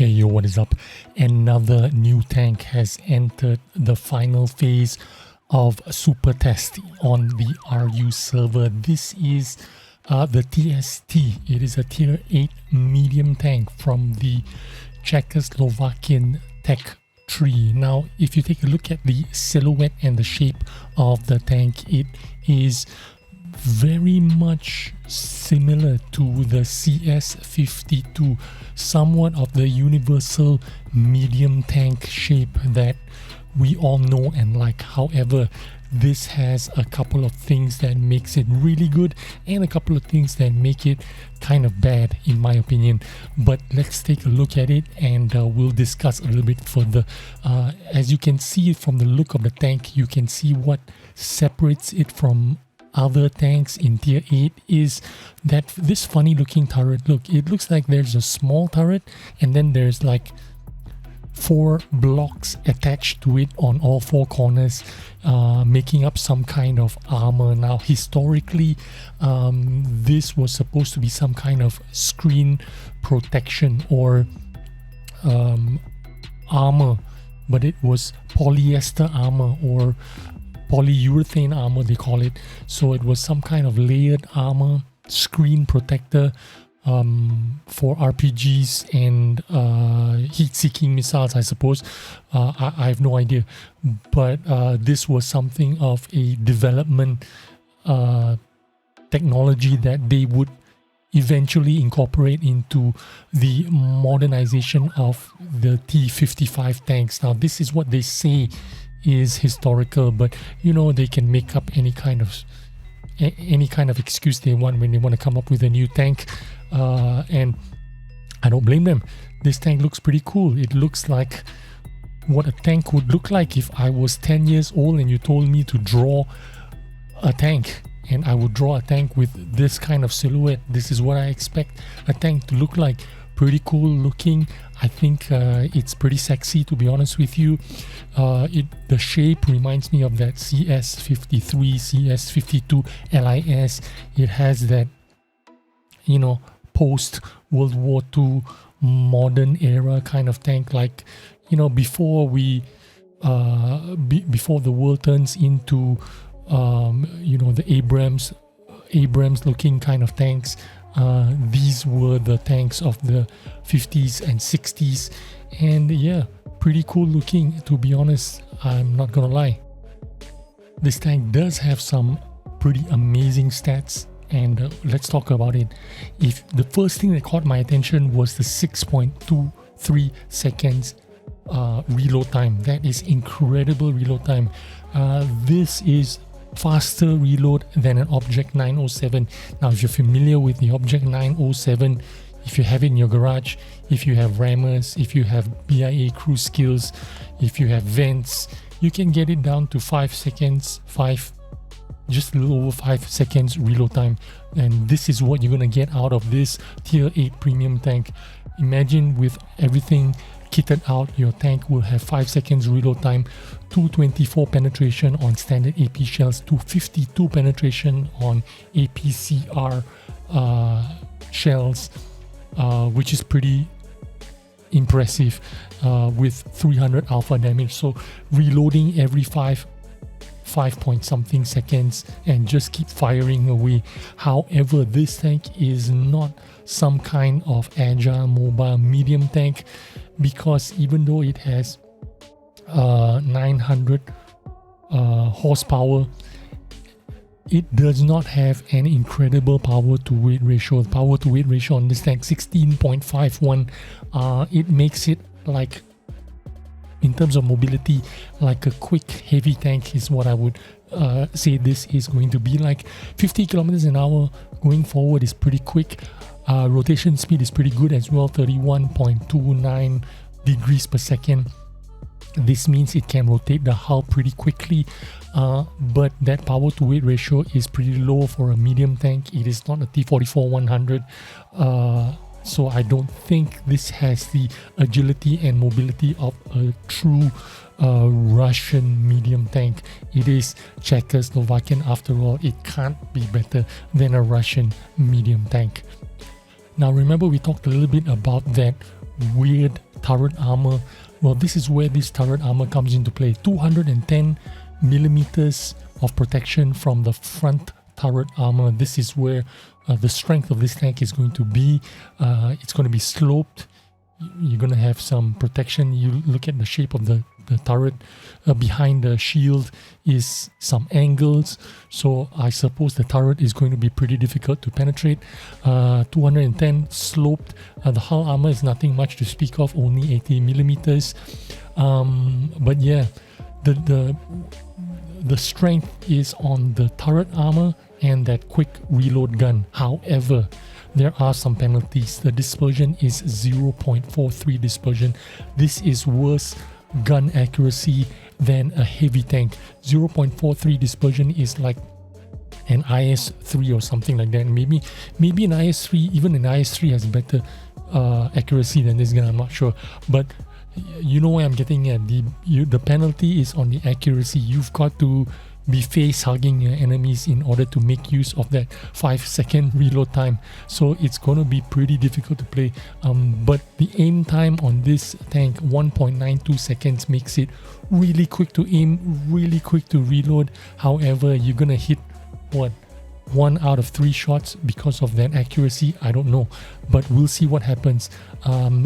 Hey yo, what is up? Another new tank has entered the final phase of supertest on the RU server. This is the TST. It is a tier 8 medium tank from the Czechoslovakian tech tree. Now, if you take a look at the silhouette and the shape of the tank, it is very much similar to the CS52, somewhat of the universal medium tank shape that we all know and like. However, this has a couple of things that makes it really good and a couple of things that make it kind of bad in my opinion. But let's take a look at it and we'll discuss a little bit further. As you can see from the look of the tank, you can see what separates it from other tanks in tier 8 is that this funny looking turret. Look, it looks like there's a small turret and then there's like 4 blocks attached to it on all 4 corners, making up some kind of armor. Now historically, this was supposed to be some kind of screen protection or armor, but it was polyester armor or polyurethane armor they call it. So it was some kind of layered armor, screen protector for RPGs and heat-seeking missiles, I suppose. I have no idea, but this was something of a development technology that they would eventually incorporate into the modernization of the T55 tanks. Now, this is what they say is historical, but you know, they can make up any kind of excuse they want when they want to come up with a new tank, and I don't blame them. This tank looks pretty cool. It looks like what a tank would look like if I was 10 years old and you told me to draw a tank, and I would draw a tank with this kind of silhouette. This is what I expect a tank to look like. Pretty cool looking. I think it's pretty sexy, to be honest with you. The shape reminds me of that CS53, CS52 LIS. It has that, you know, post World War II modern era kind of tank, like, you know, before we before the world turns into you know, the Abrams looking kind of tanks. These were the tanks of the 50s and 60s, and yeah, pretty cool looking, to be honest. I'm not gonna lie. This tank does have some pretty amazing stats, and let's talk about it. If the first thing that caught my attention was the 6.23 seconds reload time. That is incredible reload time. This is faster reload than an Object 907. Now, if you're familiar with the Object 907, if you have it in your garage, if you have rammers, if you have BIA cruise skills, if you have vents, you can get it down to 5 seconds, just a little over 5 seconds reload time. And this is what you're gonna get out of this tier 8 premium tank. Imagine with everything kitted out, your tank will have 5 seconds reload time, 224 penetration on standard AP shells, 252 penetration on APCR shells, which is pretty impressive, with 300 alpha damage. So reloading every 5 point something seconds and just keep firing away. However, this tank is not some kind of agile mobile medium tank, because even though it has 900 horsepower, it does not have an incredible power to weight ratio. The power to weight ratio on this tank 16.51. It makes it, like, in terms of mobility, like a quick heavy tank is what I would say this is going to be like. 50 kilometers an hour going forward is pretty quick. Rotation speed is pretty good as well, 31.29 degrees per second. This means it can rotate the hull pretty quickly, but that power to weight ratio is pretty low for a medium tank. It is not a T44-100, so I don't think this has the agility and mobility of a true Russian medium tank. It is Czechoslovakian after all. It can't be better than a Russian medium tank. Now remember, we talked a little bit about that weird turret armor. Well, this is where this turret armor comes into play. 210 millimeters of protection from the front turret armor. This is where the strength of this tank is going to be. It's going to be sloped. You're going to have some protection. You look at the shape of the turret. Behind the shield is some angles, so I suppose the turret is going to be pretty difficult to penetrate. 210 sloped. The hull armor is nothing much to speak of, only 80 millimeters. But yeah, the strength is on the turret armor and that quick reload gun. However, there are some penalties. The dispersion is 0.43 dispersion. This is worse gun accuracy than a heavy tank. 0.43 dispersion is like an IS-3 or something like that. Maybe an IS-3, even an IS-3 has better accuracy than this gun, I'm not sure. But you know where I'm getting at. The penalty is on the accuracy. You've got to be face hugging your enemies in order to make use of that 5-second reload time, so it's going to be pretty difficult to play. But the aim time on this tank, 1.92 seconds, makes it really quick to aim, really quick to reload. However, you're gonna hit what, 1 out of 3 shots because of that accuracy. I don't know, but we'll see what happens.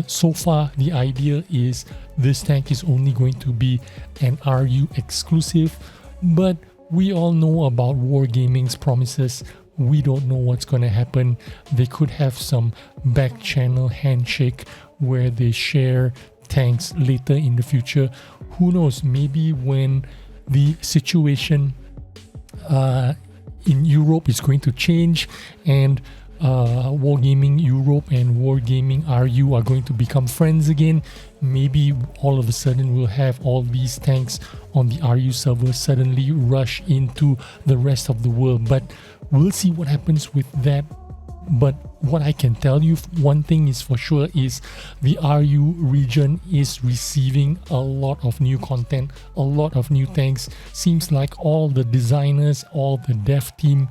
So far the idea is this tank is only going to be an RU exclusive, but we all know about Wargaming's promises. We don't know what's going to happen. They could have some back channel handshake where they share tanks later in the future. Who knows, maybe when the situation in Europe is going to change and Wargaming Europe and Wargaming RU are going to become friends again, maybe all of a sudden we'll have all these tanks on the RU server suddenly rush into the rest of the world. But we'll see what happens with that. But what I can tell you, one thing is for sure, is the RU region is receiving a lot of new content, a lot of new tanks. Seems like all the designers, all the dev team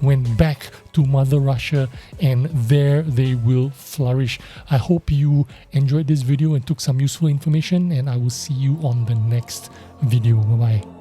went back to Mother Russia, and there they will flourish. I hope you enjoyed this video and took some useful information, and I will see you on the next video. Bye bye.